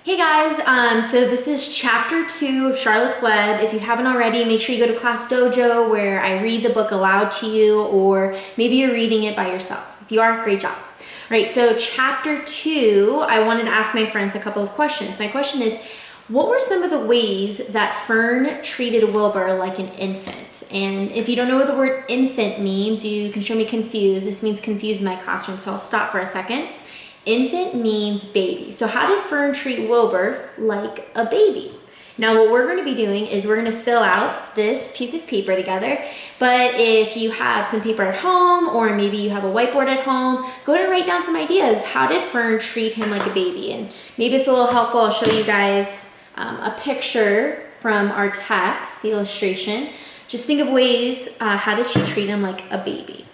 Hey guys, so this is chapter 2 of Charlotte's Web. If you haven't already, make sure you go to Class Dojo where I read the book aloud to you, or maybe you're reading it by yourself. If you are, great job. All right, so chapter 2, I wanted to ask my friends a couple of questions. My question is, what were some of the ways that Fern treated Wilbur like an infant? And if you don't know what the word infant means, you can show me confused. This means confused in my classroom, so I'll stop for a second. Infant means baby. So how did Fern treat Wilbur like a baby? Now what we're going to be doing is we're going to fill out this piece of paper together. But if you have some paper at home, or maybe you have a whiteboard at home, go ahead and write down some ideas. How did Fern treat him like a baby? And maybe it's a little helpful. I'll show you guys a picture from our text, the illustration. Just think of ways, how did she treat him like a baby?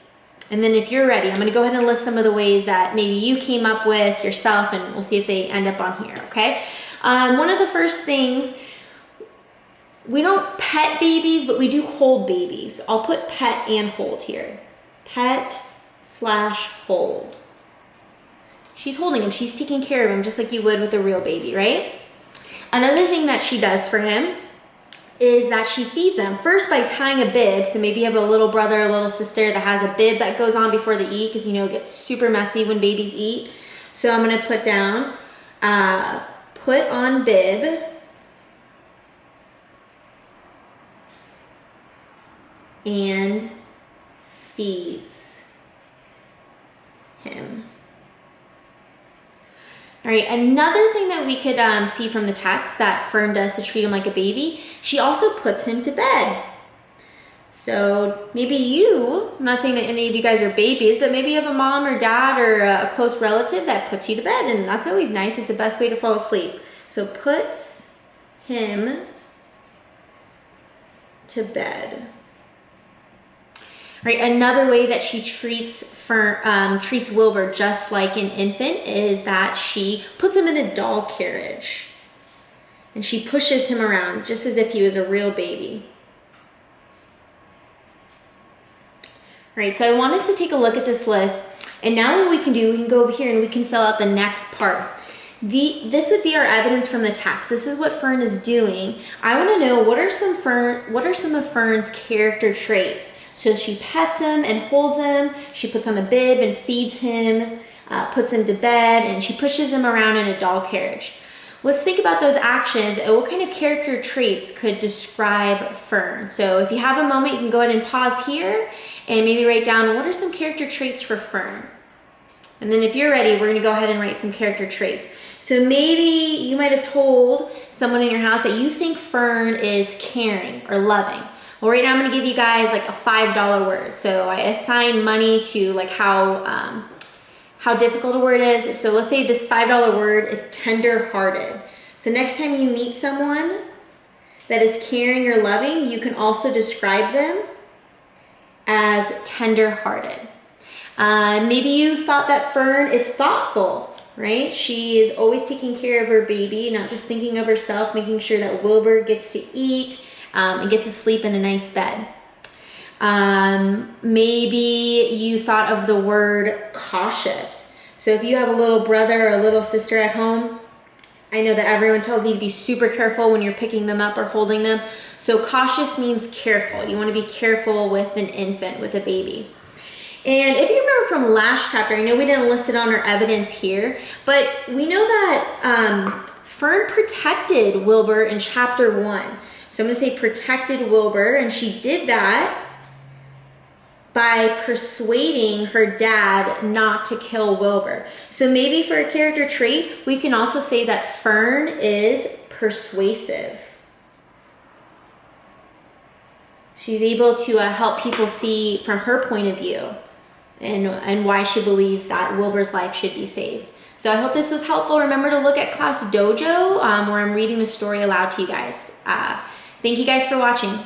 And then if you're ready, I'm going to go ahead and list some of the ways that maybe you came up with yourself, and we'll see if they end up on here, okay? One of the first things, we don't pet babies, but we do hold babies. I'll put pet and hold here. Pet/hold. She's holding him. She's taking care of him just like you would with a real baby, right? Another thing that she does for him is that she feeds him first by tying a bib. So maybe you have a little brother or little sister that has a bib that goes on before they eat, because you know it gets super messy when babies eat. So I'm going to put down, put on bib, and feeds him. All right, another thing that we could see from the text that Fern does to treat him like a baby, she also puts him to bed. So maybe you, I'm not saying that any of you guys are babies, but maybe you have a mom or dad or a close relative that puts you to bed, and that's always nice. It's the best way to fall asleep. So puts him to bed. Right, another way that she treats Wilbur just like an infant is that she puts him in a doll carriage and she pushes him around just as if he was a real baby. All right, so I want us to take a look at this list, and now what we can do, we can go over here and we can fill out the next part. This would be our evidence from the text. This is what Fern is doing. I want to know what are some of Fern's character traits. So she pets him and holds him, she puts on a bib and feeds him, puts him to bed, and she pushes him around in a doll carriage. Let's think about those actions and what kind of character traits could describe Fern. So if you have a moment, you can go ahead and pause here and maybe write down what are some character traits for Fern. And then if you're ready, we're gonna go ahead and write some character traits. So maybe you might have told someone in your house that you think Fern is caring or loving. Well, right now I'm gonna give you guys like a $5 word. So I assign money to like how difficult a word is. So let's say this $5 word is tender-hearted. So next time you meet someone that is caring or loving, you can also describe them as tender-hearted. Maybe you thought that Fern is thoughtful, right? She is always taking care of her baby, not just thinking of herself, making sure that Wilbur gets to eat, and gets to sleep in a nice bed. Maybe you thought of the word cautious. So if you have a little brother or a little sister at home, I know that everyone tells you to be super careful when you're picking them up or holding them. So cautious means careful. You want to be careful with an infant, with a baby. And if you remember from last chapter, I know we didn't list it on our evidence here, but we know that Fern protected Wilbur in chapter 1. So I'm going to say protected Wilbur, and she did that by persuading her dad not to kill Wilbur. So maybe for a character trait, we can also say that Fern is persuasive. She's able to help people see from her point of view and why she believes that Wilbur's life should be saved. So I hope this was helpful. Remember to look at Class Dojo where I'm reading the story aloud to you guys. Thank you guys for watching.